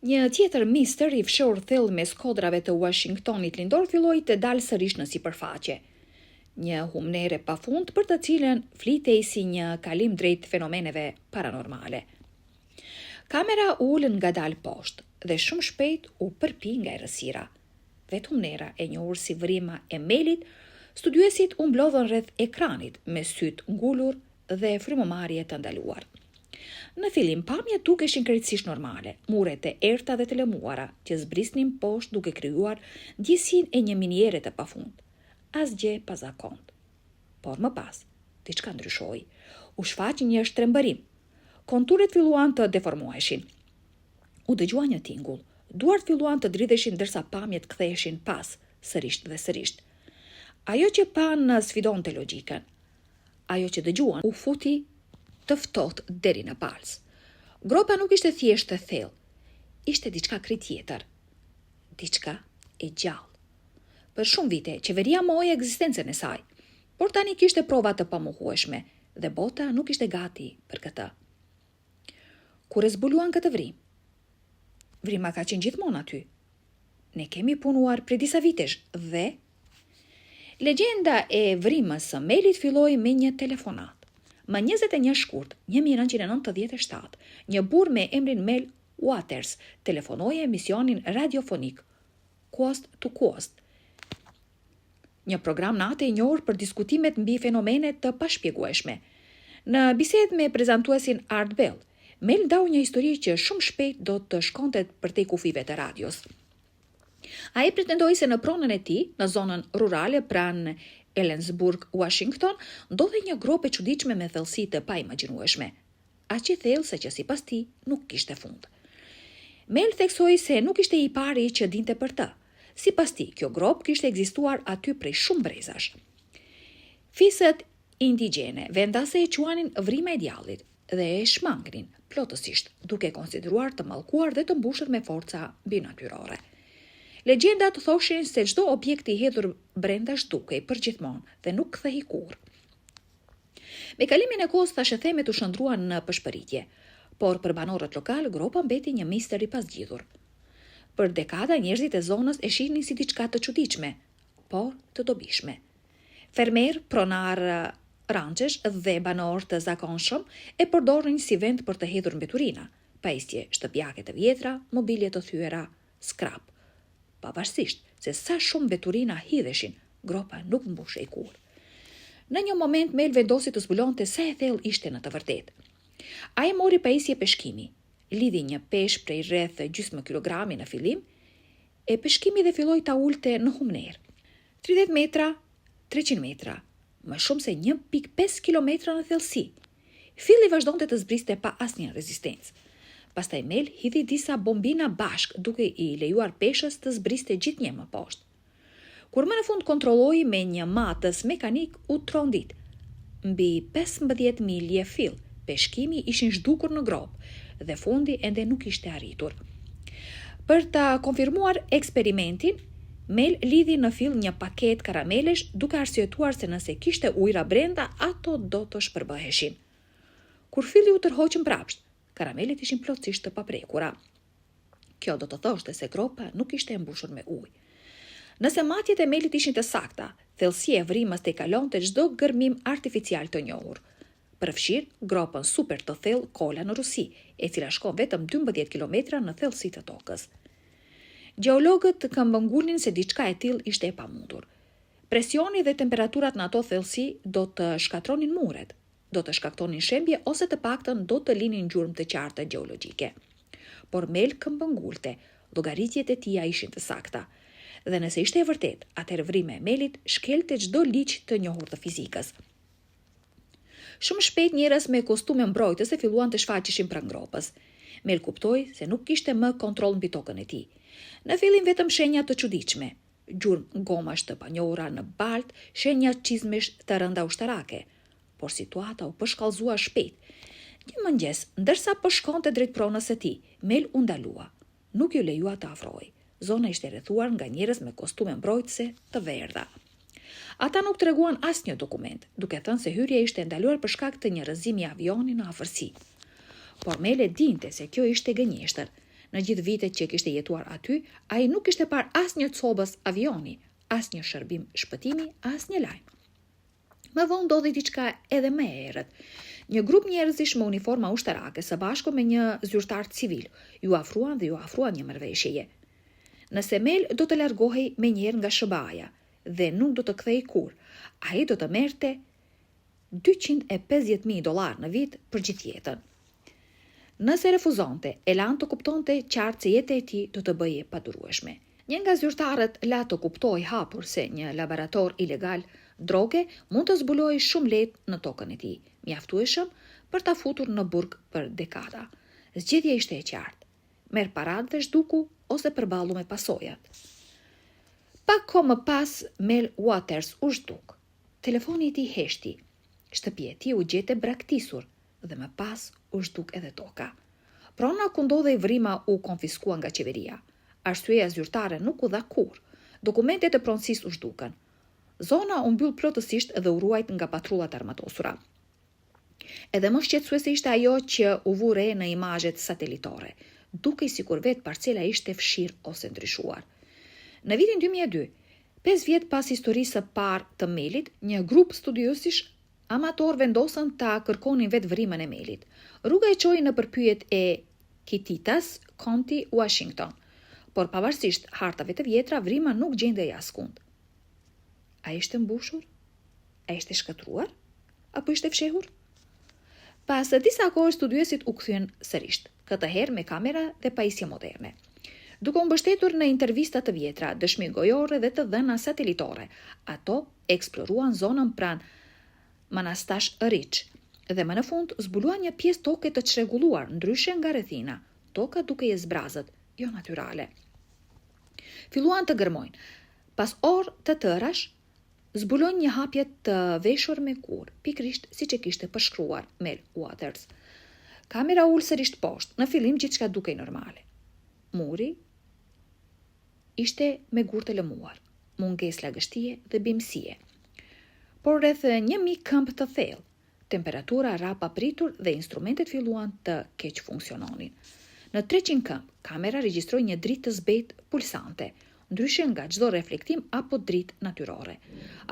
Një tjetër mister i fshehur thellë mes kodrave të Washingtonit lindor filloi të dalë sërish në sipërfaqe. Një humnere pafund për të cilën flitej si një kalim drejt fenomeneve paranormale. Kamera ulën ngadalë poshtë dhe shumë shpejt u përpi nga errësira. Vetë humnera e njohur si vrima e Melit, studiuesit u mblodhën rreth ekranit me syt ngulur dhe frymëmarrje të ndaluar. Në fillim pamjet dukeshin krejtësisht normale, muret e errta dhe të lëmuara që zbrisnin poshtë duke krijuar ndjesinë e një miniere të pafund. Asgjë pa zakont. Por më pas, diçka ndryshoi. U shfaq një shtrembërim. Konturet filluan të deformoheshin. U dëgjua një tingull. Duart filluan të dridheshin ndërsa pamjet ktheheshin pas, sërish dhe sërish. Ajo që pan sfidonte logjikën. Ajo që dëgjuan u futi të ftohtë deri në palës. Gropa nuk ishte thjesht e thellë. Ishte diçka krejt tjetër. Diçka e gjallë. Për shumë vite, qeveria mohoi ekzistencën e saj, por tani kishte prova të pamohueshme dhe bota nuk ishte gati për këtë. Kur e zbuluan këtë vrim? Vrima ka qenë gjithmonë aty. Ne kemi punuar prej disa vitesh dhe legjenda e vrimës së Melit filloi me një telefonat. Më 21 shkurt, 1997, një burr me emrin Mel Waters telefonoi emisionin radiofonik Coast to Coast, një program natë i njohur për diskutimet mbi fenomene të pashpjegueshme. Në bisedë me prezantuesin Art Bell, Mel ndau një histori që shumë shpejt do të shkonte përtej kufive të radios. Ai pretendoi se në pronën e tij, në zonën rurale pranë Ellensburg, Washington, ndodhej një grope çuditshme me thellësi të paimagjinueshme. Aq e thellë sa që sipas tij nuk kishte fund. Mel theksoi se nuk ishte i pari që dinte për të. Sipas tij, kjo grop kishte ekzistuar aty prej shumë brezash. Fisët indigjene vendase e quanin vrima e djallit dhe e shmangnin plotësisht, duke konsideruar të mallkuar dhe të mbushur me forca binatyrore. Legjendat thoshin se çdo objekt i hedhur brenda zhdukej përgjithmonë dhe nuk kthehej kurrë. Me kalimin e kohës thashethemet u shndruan në pëshpëritje, por për banorët lokal gropa mbeti një mister i pasgjidhur. Për dekada njerëzit e zonës e shihnin si diçka të çuditshme, por të dobishme. Fermer, pronar ranchesh dhe banor të zakonshëm e përdorin si vend për të hedhur mbeturina, pajisje shtëpiake të vjetra, mobilje të thyera, skrap. Pavarësisht se sa shumë veturina hidheshin, gropa nuk mbushej kurrë. Në një moment Mel vendosi të zbulonte sa e thellë ishte në të vërtetë. Ai mori pajisje peshkimi, lidhi një pesh prej rreth gjysmë kilogrami në fillim, e peshkimi dhe filloi ta ulte në humner. 30 metra, 300 metra, më shumë se 1.5 kilometra në thellësi. Filli vazhdonte të zbriste pa asnjë rezistencë. Pastaj Mel hidhi disa bombina bashk duke i lejuar peshës të zbriste gjithnjë më poshtë. Kur më në fund kontrolloi me një matës mekanik u trondit. Mbi 15 milje fill, peshkimi ishin zhdukur në grop dhe fundi ende nuk ishte arritur. Për ta konfirmuar eksperimentin, Mel lidhi në fill një paket karamelesh duke arsyetuar se nëse kishte ujëra brenda, ato do të shpërbëheshin. Kur filli u tërhoqën prapsht, karamelet ishin plotësisht të paprekura. Kjo do të thoshte se gropa nuk ishte e mbushur me ujë. Nëse matjet e Melit ishin të sakta, thellësia e vrimës te kalonte çdo gërmim artificial të njohur. Përfshir gropën super të thellë Kola në Rusi, e cila shkon vetëm 12 kilometra në thellësi të tokës. Gjeologët këmbëngulnin se diçka e tillë ishte e pamundur. Presioni dhe temperaturat në ato thellësi do të shkatronin muret, do të shkaktonin shembje ose të paktën do të linin gjurmë të qarta gjeologjike. Por Mel këmbëngulte, llogaritjet e tija ishin të sakta. Dhe nëse ishte e vërtet, atëherë vrima e Melit shkelte çdo ligj të njohur të fizikës. Shumë shpejt njerëz me kostume mbrojtëse filluan të shfaqeshin pranë gropës. Mel kuptoi se nuk kishte më kontroll mbi tokën e tij. Në fillim vetëm shenja të çuditshme, gjurmë gomash të panjohura në balt, shenja çizmesh të rënda ushtarake. Por situata u përshkallëzua shpejt. Një mëngjes, ndërsa po shkonte drejt pronës së tij, Mel u ndalua. Nuk ju lejua të afrohej. Zona ishte rrethuar nga njerëz me kostume mbrojtëse të verdha. Ata nuk treguan asnjë dokument, duke thënë se hyrja ishte ndaluar për shkak të një rrëzimi avioni në afërsi. Por Mel e dinte se kjo ishte gënjeshtër. Në gjithë vitet që kishte jetuar aty, ai nuk kishte parë asnjë cobës avioni, asnjë shërbim shpëtimi, asnjë lajm. Më vonë ndodhi diçka edhe më e errët. Një grup njerëzish me uniforma ushtarake së bashku me një zyrtar civil ju afruan një marrëveshjeje. Nëse Mel do të largohej menjëherë nga SBA-ja dhe nuk do të kthehej kur, ai do të merrte $250,000 në vit për gjithë jetën. Nëse refuzonte, Elan të kuptonte qartë se jeta e tij do të bëhej e padurueshme. Një nga zyrtarët la të kuptoi hapur se një laborator ilegal droge mund të zbulojë shumë lehtë në tokën e tij, mjaftueshëm për ta futur në burg për dekada. Zgjedhja ishte e qartë: merr paratë dhe zhduku ose përballu me pasojat. Pak kohë më pas, Mel Waters u zhduk. Telefoni i tij heshti. Shtëpia e tij u gjete braktisur dhe më pas u zhduk edhe toka. Prona ku ndodhej vrima u konfiskua nga qeveria. Arsyeja zyrtare nuk u dha kurrë. Dokumentet e pronësisë u zhdukën. Zona u mbyll plotësisht dhe u ruajt nga patrullat armatosura. Edhe më shqetësuese ishte ajo që u vu re në imazhet satelitore. Dukej sikur vetë parcela ishte fshirë ose ndryshuar. Në vitin 2002, 5 vjet pas historisë së parë të Melit, një grup studiosish amator vendosën ta kërkonin vetë vrimën e Melit. Rruga e çoi në përpyet e Kittitas, County, Washington, por pavarësisht hartave të vjetra, vrima nuk gjendej askund. A ishte mbushur? A ishte shkatruar? Apo ishte fshehur? Pas disa kohë studiosit u kthyen sërish, këtë herë me kamera dhe pajisje moderne. Duke u mbështetur në intervista të vjetra, dëshmi gojore dhe të dhëna satelitore, ato eksploruan zonën pranë Manastash Ridge dhe më në fund zbuluan një pjesë toke të çrregulluar, ndryshe nga rrethina, toka duke e zbrazët, jo natyrale. Filluan të gërmojnë. Pas orë të tërash, zbulojnë një hapje të veshur me kur, pikrisht siç e kishte përshkruar Mel Waters. Kamera ul sërish poshtë, në fillim gjithçka dukej normale. Muri ishte me gur të lëmuar, mungesë lagështie dhe bimësie. Por rreth 1000 këmbë të thellë, temperatura rapa pritur dhe instrumentet filluan të keq funksiononin. Në 300 këmbë, kamera regjistroi një dritë të zbetë pulsante, ndryshe nga çdo reflektim apo dritë natyrore.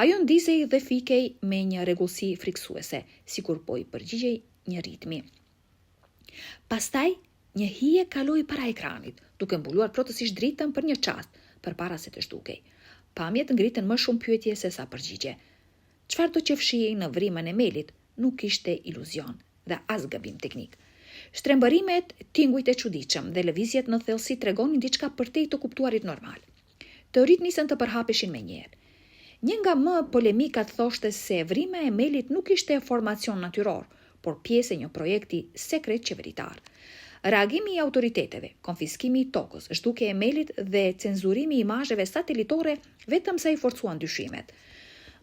Ajo ndizej dhe fikej me një rregullsi friksuese, sikur po i përgjigjej një ritmi. Pastaj, një hije kaloi para ekranit, duke mbuluar plotësisht dritën për një çast, përpara se të zhdukej. Pamjet ngritën më shumë pyetje se sa përgjigje. Çfarë do që fshihej në vrimën e Melit nuk ishte iluzion dhe as gabim teknik. Shtrembërimet, tingujt e çuditshëm dhe lëvizjet në thellësi tregonin diçka përtej të kuptuarit normal. Teoritë nisën të përhapeshin menjëherë. Një nga më polemikat thoshte se vrima e Melit nuk ishte formacion natyror, por pjesë e një projekti sekret qeveritar. Reagimi i autoriteteve, konfiskimi i tokës, zhdukja e Melit dhe cenzurimi i imazheve satelitore vetëm sa i forcuan dyshimet.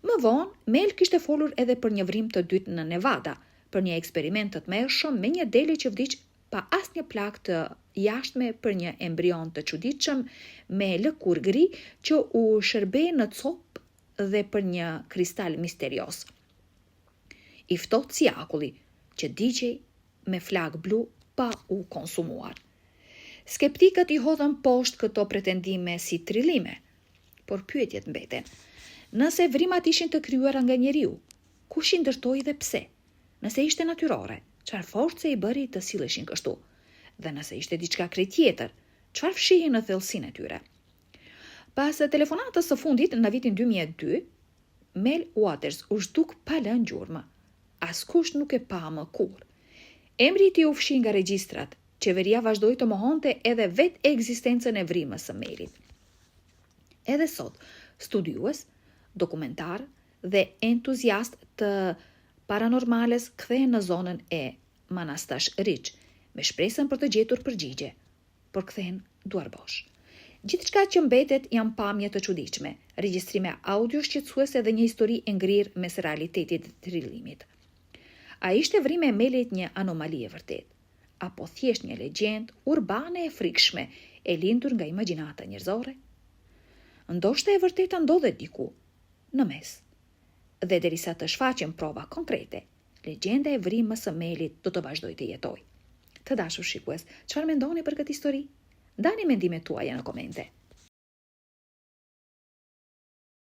Më vonë, Mel kishte folur edhe për një vrim të dytë në Nevada, për një eksperiment të tmerrshëm me një dele që vdiq pa asnjë plagë të jashtme për një embrion të çuditshëm me lëkurë gri që u shërbej në copë dhe për një kristal misterios. I ftohtë si akulli, që digjej me flak blu pa u konsumuar. Skeptikët i hodhën poshtë këto pretendime si trillime, por pyetjet mbeten. Nëse vrimat ishin të krijuara nga njeriu, kush i ndërtoi dhe pse? Nëse ishte natyrore, çfarë force i bëri të silleshin kështu? Dhe nëse ishte diçka krejt tjetër, çfarë fshihej në thellësinë e tyre? Pas telefonatës së fundit në vitin 2002, Mel Waters u zhduk pa lënë gjurmë. Askush nuk e pa më kurrë. Emri i tij u fshi nga regjistrat. Qeveria vazhdoi të mohonte edhe vetë ekzistencën e vrimës së Melit. Edhe sot, studiues, dokumentar dhe entuziast të paranormales kthehen në zonën e Manastash Ridge me shpresën për të gjetur përgjigje, por kthehen duar bosh. Gjithçka që mbetet janë pamje të çuditshme, regjistrime audio shqetësuese dhe një histori e ngrirë mes realitetit dhe trillimit. A ishte vrima e Melit një anomali e vërtet, apo thjesht një legjendë urbane e frikshme e lindur nga imagjinata njerëzore? Ndoshta e vërteta ndodhet diku në mes. Dhe derisa të shfaqen prova konkrete, legjenda e vrimës së Melit do të vazhdojë të jetojë. Të dashur shikues, çfarë mendoni për këtë histori? Ndani mendimet tuaja në komente.